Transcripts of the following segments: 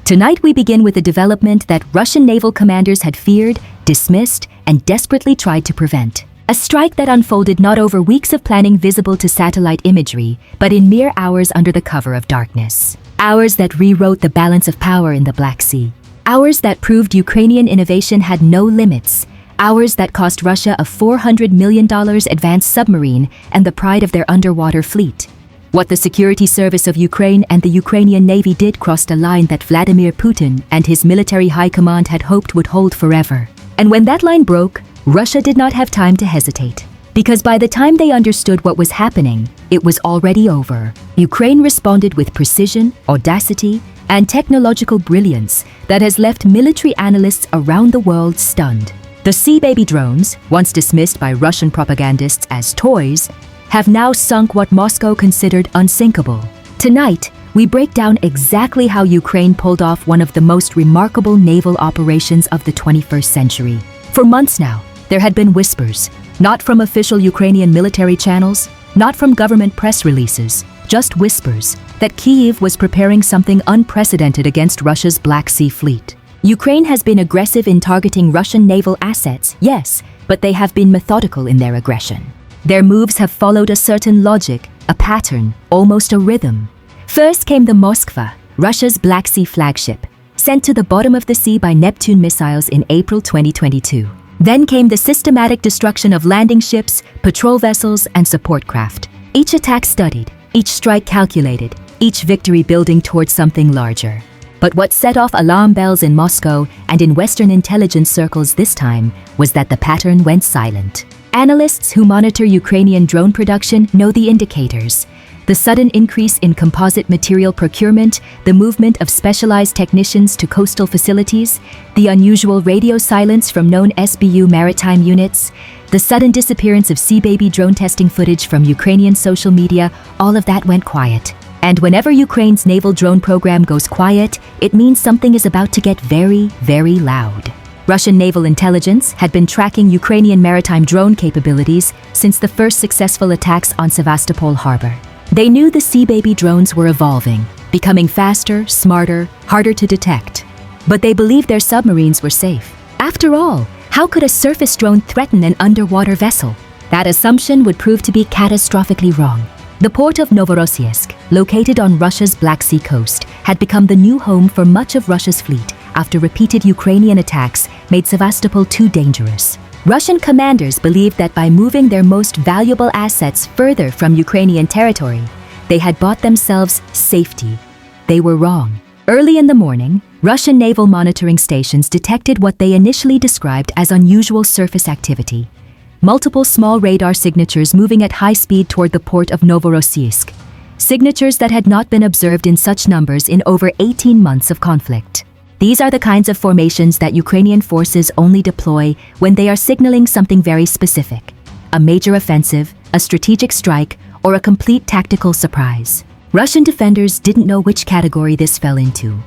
Tonight we begin with a development that Russian naval commanders had feared, dismissed, and desperately tried to prevent. A strike that unfolded not over weeks of planning visible to satellite imagery, but in mere hours under the cover of darkness. Hours that rewrote the balance of power in the Black Sea. Hours that proved Ukrainian innovation had no limits. Hours that cost Russia a $400 million advanced submarine and the pride of their underwater fleet. What the security service of Ukraine and the Ukrainian Navy did crossed a line that Vladimir Putin and his military high command had hoped would hold forever. And when that line broke, Russia did not have time to hesitate. Because by the time they understood what was happening, it was already over. Ukraine responded with precision, audacity, and technological brilliance that has left military analysts around the world stunned. The Sea Baby drones, once dismissed by Russian propagandists as toys, have now sunk what Moscow considered unsinkable. Tonight, we break down exactly how Ukraine pulled off one of the most remarkable naval operations of the 21st century. For months now, there had been whispers, not from official Ukrainian military channels, not from government press releases, just whispers, that Kyiv was preparing something unprecedented against Russia's Black Sea fleet. Ukraine has been aggressive in targeting Russian naval assets, yes, but they have been methodical in their aggression. Their moves have followed a certain logic, a pattern, almost a rhythm. First came the Moskva, Russia's Black Sea flagship, sent to the bottom of the sea by Neptune missiles in April 2022. Then came the systematic destruction of landing ships, patrol vessels, and support craft. Each attack studied, each strike calculated, each victory building towards something larger. But what set off alarm bells in Moscow and in Western intelligence circles this time was that the pattern went silent. Analysts who monitor Ukrainian drone production know the indicators. The sudden increase in composite material procurement, the movement of specialized technicians to coastal facilities, the unusual radio silence from known SBU maritime units, the sudden disappearance of Sea Baby drone testing footage from Ukrainian social media, all of that went quiet. And whenever Ukraine's naval drone program goes quiet, it means something is about to get very, very loud. Russian naval intelligence had been tracking Ukrainian maritime drone capabilities since the first successful attacks on Sevastopol harbor. They knew the Sea Baby drones were evolving, becoming faster, smarter, harder to detect. But they believed their submarines were safe. After all, how could a surface drone threaten an underwater vessel? That assumption would prove to be catastrophically wrong. The port of Novorossiysk, located on Russia's Black Sea coast, had become the new home for much of Russia's fleet after repeated Ukrainian attacks made Sevastopol too dangerous. Russian commanders believed that by moving their most valuable assets further from Ukrainian territory, they had bought themselves safety. They were wrong. Early in the morning, Russian naval monitoring stations detected what they initially described as unusual surface activity. Multiple small radar signatures moving at high speed toward the port of Novorossiysk. Signatures that had not been observed in such numbers in over 18 months of conflict. These are the kinds of formations that Ukrainian forces only deploy when they are signaling something very specific. A major offensive, a strategic strike, or a complete tactical surprise. Russian defenders didn't know which category this fell into,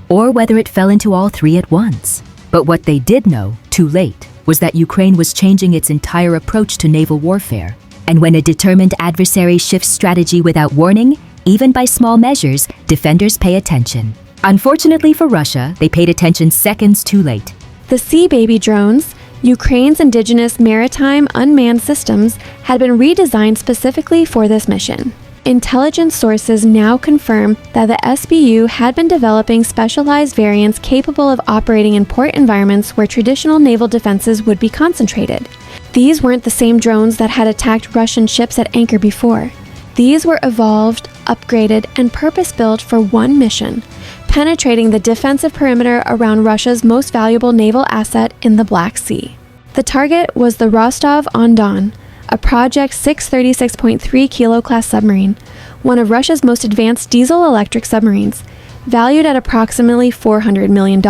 or whether it fell into all three at once. But what they did know, too late, was that Ukraine was changing its entire approach to naval warfare. And when a determined adversary shifts strategy without warning, even by small measures, defenders pay attention. Unfortunately for Russia, they paid attention seconds too late. The Sea Baby drones, Ukraine's indigenous maritime unmanned systems, had been redesigned specifically for this mission. Intelligence sources now confirm that the SBU had been developing specialized variants capable of operating in port environments where traditional naval defenses would be concentrated. These weren't the same drones that had attacked Russian ships at anchor before. These were evolved, upgraded, and purpose-built for one mission: penetrating the defensive perimeter around Russia's most valuable naval asset in the Black Sea. The target was the Rostov-on-Don, a Project 636.3 kilo class submarine, one of Russia's most advanced diesel-electric submarines, valued at approximately $400 million.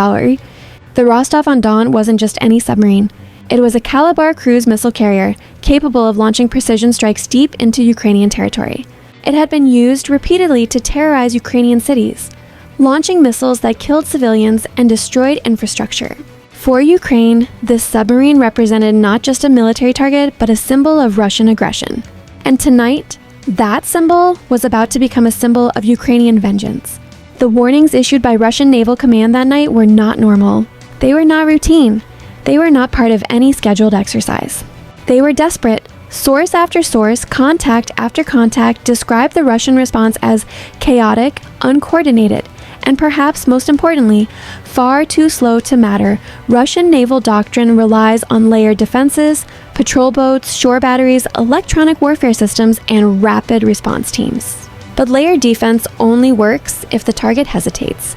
The Rostov-on-Don wasn't just any submarine. It was a Kalibr cruise missile carrier capable of launching precision strikes deep into Ukrainian territory. It had been used repeatedly to terrorize Ukrainian cities, launching missiles that killed civilians and destroyed infrastructure. For Ukraine, this submarine represented not just a military target, but a symbol of Russian aggression. And tonight, that symbol was about to become a symbol of Ukrainian vengeance. The warnings issued by Russian Naval Command that night were not normal. They were not routine. They were not part of any scheduled exercise. They were desperate. Source after source, contact after contact described the Russian response as chaotic, uncoordinated, and perhaps most importantly, far too slow to matter. Russian naval doctrine relies on layered defenses, patrol boats, shore batteries, electronic warfare systems, and rapid response teams. But layered defense only works if the target hesitates.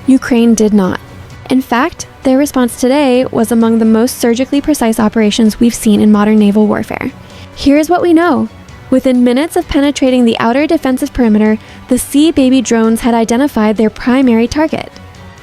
Ukraine did not. In fact, their response today was among the most surgically precise operations we've seen in modern naval warfare. Here's what we know. Within minutes of penetrating the outer defensive perimeter, the Sea Baby drones had identified their primary target.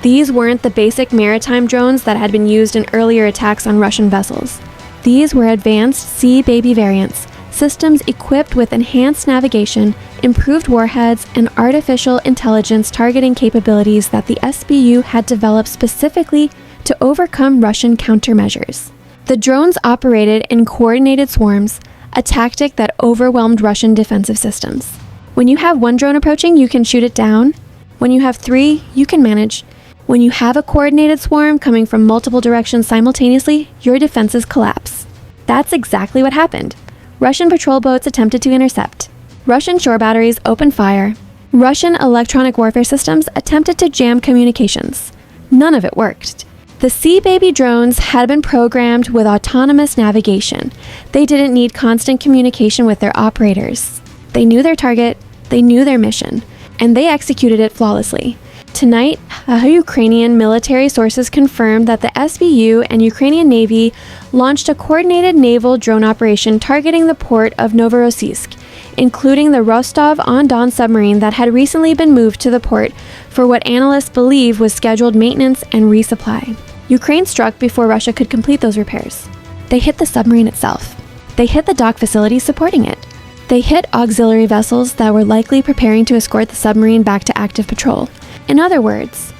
These weren't the basic maritime drones that had been used in earlier attacks on Russian vessels. These were advanced Sea Baby variants, systems equipped with enhanced navigation, improved warheads, and artificial intelligence targeting capabilities that the SBU had developed specifically to overcome Russian countermeasures. The drones operated in coordinated swarms, a tactic that overwhelmed Russian defensive systems. When you have one drone approaching, you can shoot it down. When you have 3, you can manage. When you have a coordinated swarm coming from multiple directions simultaneously, your defenses collapse. That's exactly what happened. Russian patrol boats attempted to intercept. Russian shore batteries opened fire. Russian electronic warfare systems attempted to jam communications. None of it worked. The Sea Baby drones had been programmed with autonomous navigation. They didn't need constant communication with their operators. They knew their target, they knew their mission, and they executed it flawlessly. Tonight, Ukrainian military sources confirmed that the SBU and Ukrainian Navy launched a coordinated naval drone operation targeting the port of Novorossiysk, including the Rostov-on-Don submarine that had recently been moved to the port for what analysts believe was scheduled maintenance and resupply. Ukraine struck before Russia could complete those repairs. They hit the submarine itself. They hit the dock facilities supporting it. They hit auxiliary vessels that were likely preparing to escort the submarine back to active patrol. In other words,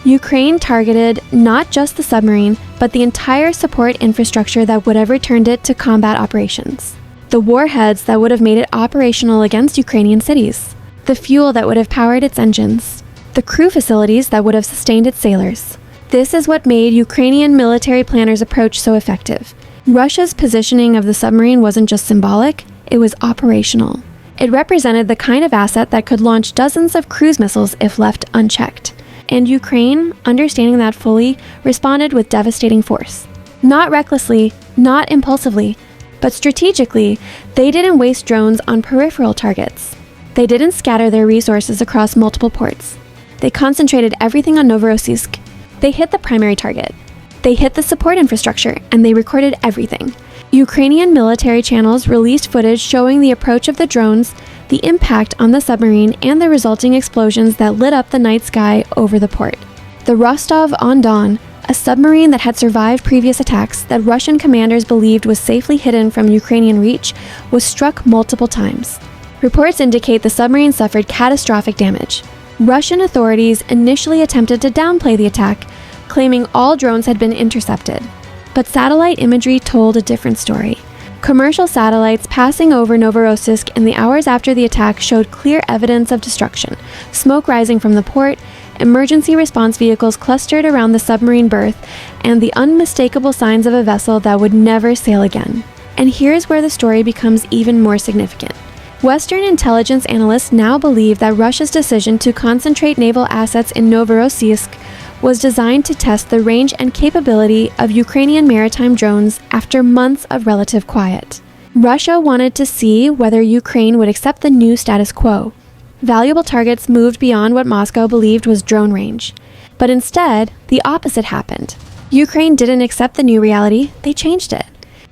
Ukraine targeted not just the submarine, but the entire support infrastructure that would have returned it to combat operations. The warheads that would have made it operational against Ukrainian cities. The fuel that would have powered its engines. The crew facilities that would have sustained its sailors. This is what made Ukrainian military planners' approach so effective. Russia's positioning of the submarine wasn't just symbolic, it was operational. It represented the kind of asset that could launch dozens of cruise missiles if left unchecked. And Ukraine, understanding that fully, responded with devastating force. Not recklessly, not impulsively, but strategically. They didn't waste drones on peripheral targets. They didn't scatter their resources across multiple ports. They concentrated everything on Novorossiysk. They hit the primary target. They hit the support infrastructure, and they recorded everything. Ukrainian military channels released footage showing the approach of the drones, the impact on the submarine, and the resulting explosions that lit up the night sky over the port. The Rostov-on-Don, a submarine that had survived previous attacks that Russian commanders believed was safely hidden from Ukrainian reach, was struck multiple times. Reports indicate the submarine suffered catastrophic damage. Russian authorities initially attempted to downplay the attack, claiming all drones had been intercepted. But satellite imagery told a different story. Commercial satellites passing over Novorossiysk in the hours after the attack showed clear evidence of destruction, smoke rising from the port, emergency response vehicles clustered around the submarine berth, and the unmistakable signs of a vessel that would never sail again. And here's where the story becomes even more significant. Western intelligence analysts now believe that Russia's decision to concentrate naval assets in Novorossiysk was designed to test the range and capability of Ukrainian maritime drones after months of relative quiet. Russia wanted to see whether Ukraine would accept the new status quo. Valuable targets moved beyond what Moscow believed was drone range. But instead, the opposite happened. Ukraine didn't accept the new reality, they changed it.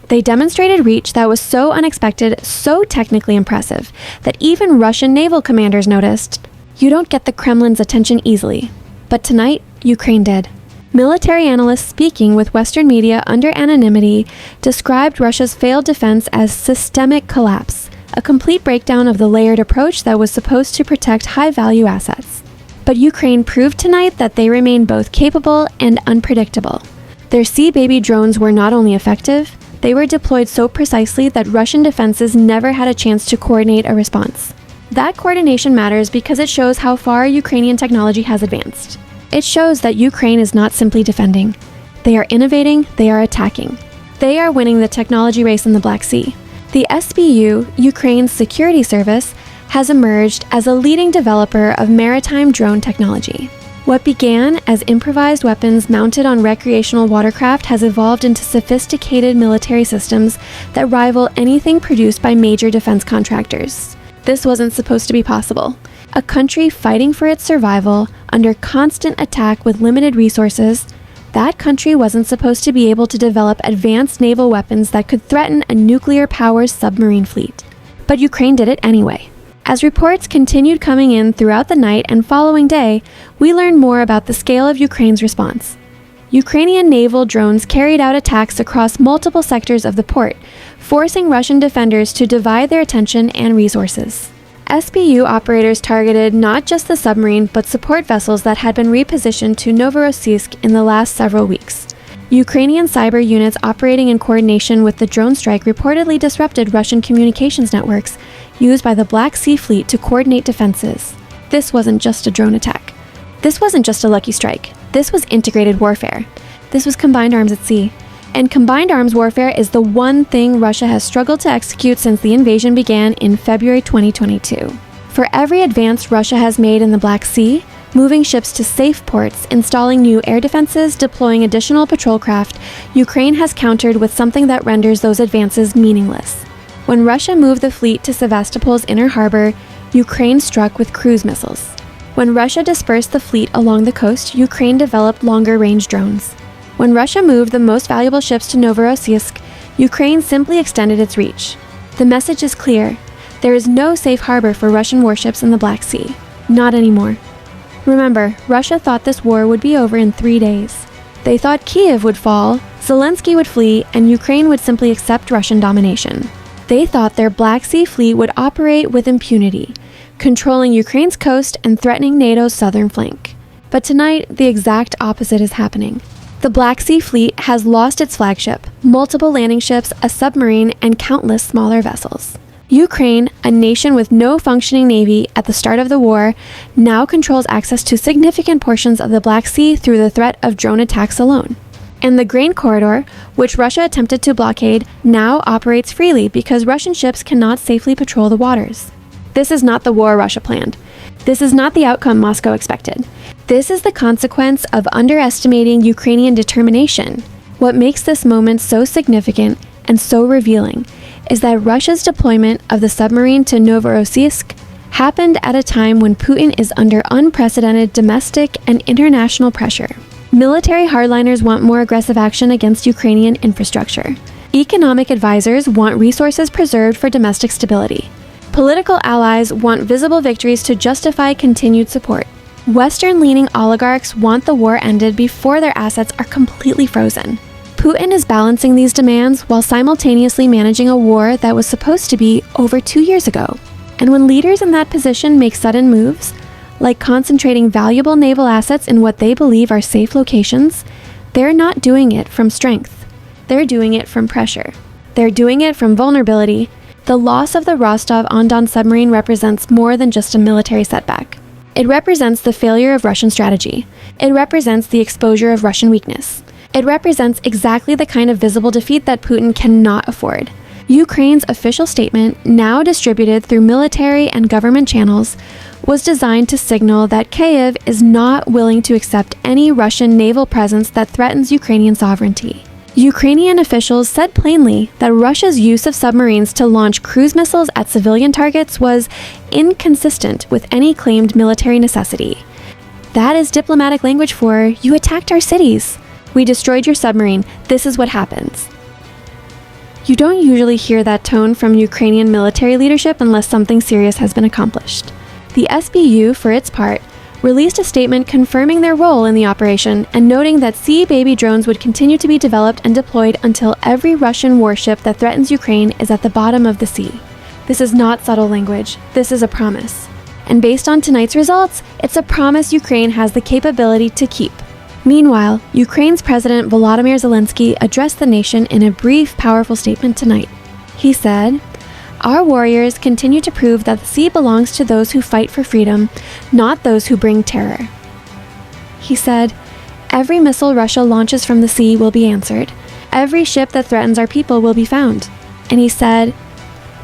They demonstrated reach that was so unexpected, so technically impressive, that even Russian naval commanders noticed. You don't get the Kremlin's attention easily. But tonight, Ukraine did. Military analysts speaking with Western media under anonymity described Russia's failed defense as systemic collapse, a complete breakdown of the layered approach that was supposed to protect high-value assets. But Ukraine proved tonight that they remain both capable and unpredictable. Their Sea Baby drones were not only effective, they were deployed so precisely that Russian defenses never had a chance to coordinate a response. That coordination matters because it shows how far Ukrainian technology has advanced. It shows that Ukraine is not simply defending. They are innovating, they are attacking. They are winning the technology race in the Black Sea. The SBU, Ukraine's security service, has emerged as a leading developer of maritime drone technology. What began as improvised weapons mounted on recreational watercraft has evolved into sophisticated military systems that rival anything produced by major defense contractors. This wasn't supposed to be possible. A country fighting for its survival under constant attack with limited resources, that country wasn't supposed to be able to develop advanced naval weapons that could threaten a nuclear-powered submarine fleet. But Ukraine did it anyway. As reports continued coming in throughout the night and following day, we learned more about the scale of Ukraine's response. Ukrainian naval drones carried out attacks across multiple sectors of the port, forcing Russian defenders to divide their attention and resources. SBU operators targeted not just the submarine but support vessels that had been repositioned to Novorossiysk in the last several weeks. Ukrainian cyber units operating in coordination with the drone strike reportedly disrupted Russian communications networks used by the Black Sea Fleet to coordinate defenses. This wasn't just a drone attack. This wasn't just a lucky strike. This was integrated warfare. This was combined arms at sea. And combined arms warfare is the one thing Russia has struggled to execute since the invasion began in February 2022. For every advance Russia has made in the Black Sea, moving ships to safe ports, installing new air defenses, deploying additional patrol craft, Ukraine has countered with something that renders those advances meaningless. When Russia moved the fleet to Sevastopol's inner harbor, Ukraine struck with cruise missiles. When Russia dispersed the fleet along the coast, Ukraine developed longer-range drones. When Russia moved the most valuable ships to Novorossiysk, Ukraine simply extended its reach. The message is clear. There is no safe harbor for Russian warships in the Black Sea. Not anymore. Remember, Russia thought this war would be over in 3 days. They thought Kiev would fall, Zelensky would flee, and Ukraine would simply accept Russian domination. They thought their Black Sea fleet would operate with impunity, controlling Ukraine's coast and threatening NATO's southern flank. But tonight, the exact opposite is happening. The Black Sea Fleet has lost its flagship, multiple landing ships, a submarine, and countless smaller vessels. Ukraine, a nation with no functioning navy at the start of the war, now controls access to significant portions of the Black Sea through the threat of drone attacks alone. And the grain corridor, which Russia attempted to blockade, now operates freely because Russian ships cannot safely patrol the waters. This is not the war Russia planned. This is not the outcome Moscow expected. This is the consequence of underestimating Ukrainian determination. What makes this moment so significant and so revealing is that Russia's deployment of the submarine to Novorossiysk happened at a time when Putin is under unprecedented domestic and international pressure. Military hardliners want more aggressive action against Ukrainian infrastructure. Economic advisors want resources preserved for domestic stability. Political allies want visible victories to justify continued support. Western-leaning oligarchs want the war ended before their assets are completely frozen. Putin is balancing these demands while simultaneously managing a war that was supposed to be over 2 years ago. And when leaders in that position make sudden moves, like concentrating valuable naval assets in what they believe are safe locations, they're not doing it from strength. They're doing it from pressure. They're doing it from vulnerability. The loss of the Rostov-on-Don submarine represents more than just a military setback. It represents the failure of Russian strategy. It represents the exposure of Russian weakness. It represents exactly the kind of visible defeat that Putin cannot afford. Ukraine's official statement, now distributed through military and government channels, was designed to signal that Kyiv is not willing to accept any Russian naval presence that threatens Ukrainian sovereignty. Ukrainian officials said plainly that Russia's use of submarines to launch cruise missiles at civilian targets was inconsistent with any claimed military necessity. That is diplomatic language for, "You attacked our cities. We destroyed your submarine. This is what happens." You don't usually hear that tone from Ukrainian military leadership unless something serious has been accomplished. The SBU, for its part, released a statement confirming their role in the operation and noting that Sea Baby drones would continue to be developed and deployed until every Russian warship that threatens Ukraine is at the bottom of the sea. This is not subtle language. This is a promise. And based on tonight's results, it's a promise Ukraine has the capability to keep. Meanwhile, Ukraine's President Volodymyr Zelensky addressed the nation in a brief, powerful statement tonight. He said, Our warriors continue to prove that the sea belongs to those who fight for freedom, not those who bring terror. He said, "Every missile Russia launches from the sea will be answered. Every ship that threatens our people will be found." And he said,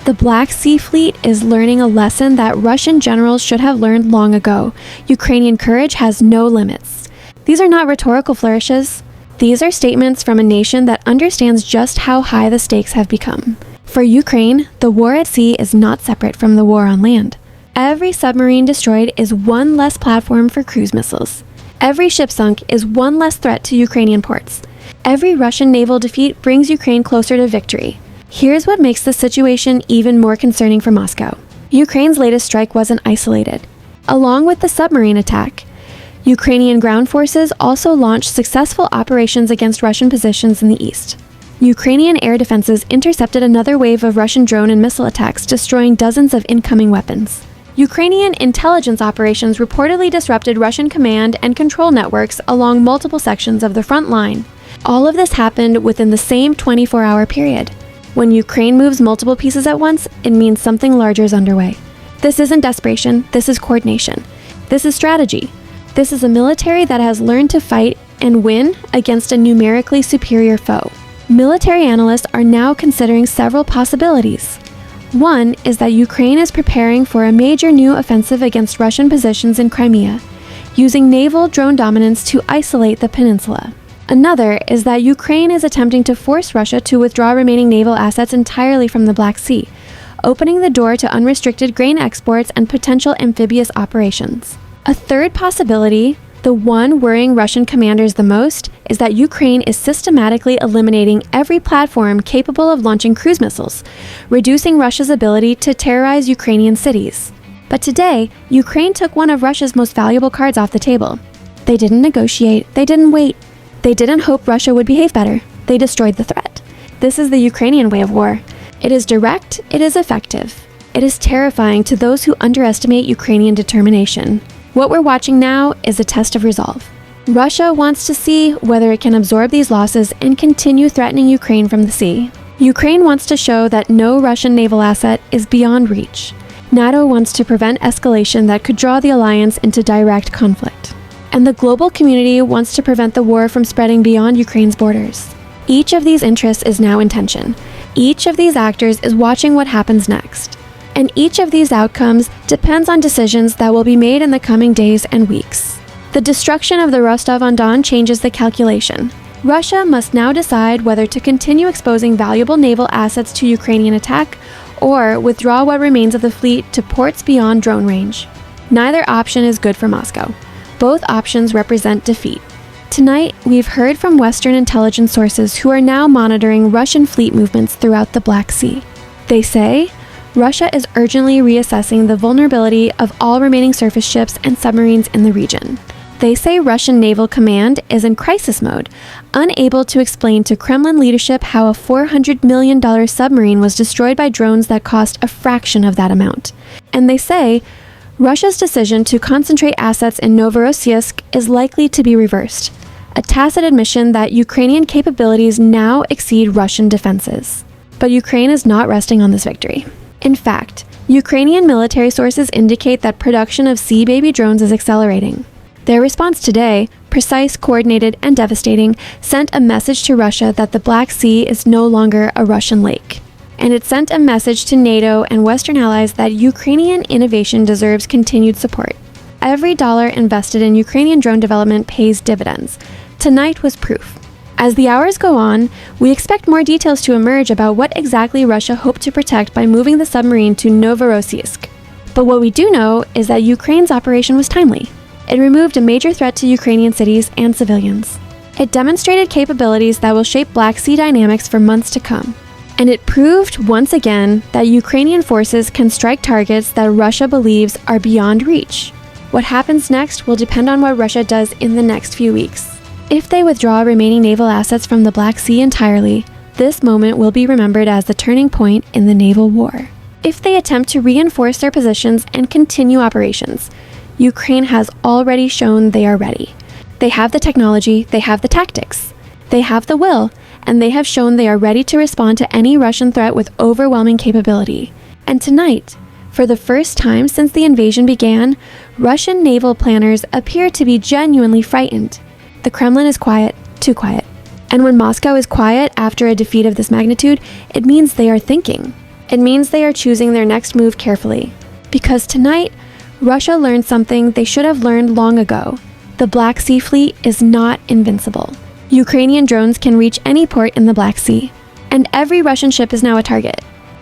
"The Black Sea Fleet is learning a lesson that Russian generals should have learned long ago. Ukrainian courage has no limits." These are not rhetorical flourishes. These are statements from a nation that understands just how high the stakes have become. For Ukraine, the war at sea is not separate from the war on land. Every submarine destroyed is one less platform for cruise missiles. Every ship sunk is one less threat to Ukrainian ports. Every Russian naval defeat brings Ukraine closer to victory. Here's what makes the situation even more concerning for Moscow. Ukraine's latest strike wasn't isolated. Along with the submarine attack, Ukrainian ground forces also launched successful operations against Russian positions in the east. Ukrainian air defenses intercepted another wave of Russian drone and missile attacks, destroying dozens of incoming weapons. Ukrainian intelligence operations reportedly disrupted Russian command and control networks along multiple sections of the front line. All of this happened within the same 24-hour period. When Ukraine moves multiple pieces at once, it means something larger is underway. This isn't desperation, this is coordination. This is strategy. This is a military that has learned to fight and win against a numerically superior foe. Military analysts are now considering several possibilities. One is that Ukraine is preparing for a major new offensive against Russian positions in Crimea, using naval drone dominance to isolate the peninsula. Another is that Ukraine is attempting to force Russia to withdraw remaining naval assets entirely from the Black Sea, opening the door to unrestricted grain exports and potential amphibious operations. A third possibility, the one worrying Russian commanders the most, is that Ukraine is systematically eliminating every platform capable of launching cruise missiles, reducing Russia's ability to terrorize Ukrainian cities. But today, Ukraine took one of Russia's most valuable cards off the table. They didn't negotiate, they didn't wait. They didn't hope Russia would behave better. They destroyed the threat. This is the Ukrainian way of war. It is direct, it is effective. It is terrifying to those who underestimate Ukrainian determination. What we're watching now is a test of resolve. Russia wants to see whether it can absorb these losses and continue threatening Ukraine from the sea. Ukraine wants to show that no Russian naval asset is beyond reach. NATO wants to prevent escalation that could draw the alliance into direct conflict. And the global community wants to prevent the war from spreading beyond Ukraine's borders. Each of these interests is now in tension. Each of these actors is watching what happens next. And each of these outcomes depends on decisions that will be made in the coming days and weeks. The destruction of the Rostov-on-Don changes the calculation. Russia must now decide whether to continue exposing valuable naval assets to Ukrainian attack or withdraw what remains of the fleet to ports beyond drone range. Neither option is good for Moscow. Both options represent defeat. Tonight, we've heard from Western intelligence sources who are now monitoring Russian fleet movements throughout the Black Sea. They say Russia is urgently reassessing the vulnerability of all remaining surface ships and submarines in the region. They say Russian Naval Command is in crisis mode, unable to explain to Kremlin leadership how a $400 million submarine was destroyed by drones that cost a fraction of that amount. And they say Russia's decision to concentrate assets in Novorossiysk is likely to be reversed, a tacit admission that Ukrainian capabilities now exceed Russian defenses. But Ukraine is not resting on this victory. In fact, Ukrainian military sources indicate that production of Sea Baby drones is accelerating. Their response today, precise, coordinated, and devastating, sent a message to Russia that the Black Sea is no longer a Russian lake. And it sent a message to NATO and Western allies that Ukrainian innovation deserves continued support. Every dollar invested in Ukrainian drone development pays dividends. Tonight was proof. As the hours go on, we expect more details to emerge about what exactly Russia hoped to protect by moving the submarine to Novorossiysk. But what we do know is that Ukraine's operation was timely. It removed a major threat to Ukrainian cities and civilians. It demonstrated capabilities that will shape Black Sea dynamics for months to come. And it proved once again that Ukrainian forces can strike targets that Russia believes are beyond reach. What happens next will depend on what Russia does in the next few weeks. If they withdraw remaining naval assets from the Black Sea entirely, this moment will be remembered as the turning point in the naval war. If they attempt to reinforce their positions and continue operations, Ukraine has already shown they are ready. They have the technology, they have the tactics, they have the will, and they have shown they are ready to respond to any Russian threat with overwhelming capability. And tonight, for the first time since the invasion began, Russian naval planners appear to be genuinely frightened. The Kremlin is quiet, too quiet. And when Moscow is quiet after a defeat of this magnitude, it means they are thinking. It means they are choosing their next move carefully. Because tonight, Russia learned something they should have learned long ago. The Black Sea Fleet is not invincible. Ukrainian drones can reach any port in the Black Sea. And every Russian ship is now a target.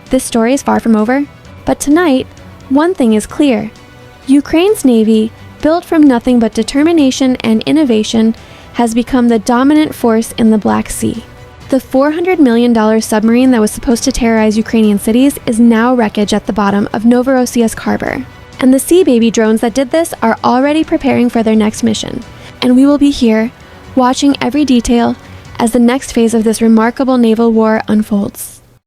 This story is far from over. But tonight, one thing is clear. Ukraine's Navy, built from nothing but determination and innovation, has become the dominant force in the Black Sea. The $400 million submarine that was supposed to terrorize Ukrainian cities is now wreckage at the bottom of Novorossiysk harbor. And the Sea Baby drones that did this are already preparing for their next mission. And we will be here, watching every detail as the next phase of this remarkable naval war unfolds.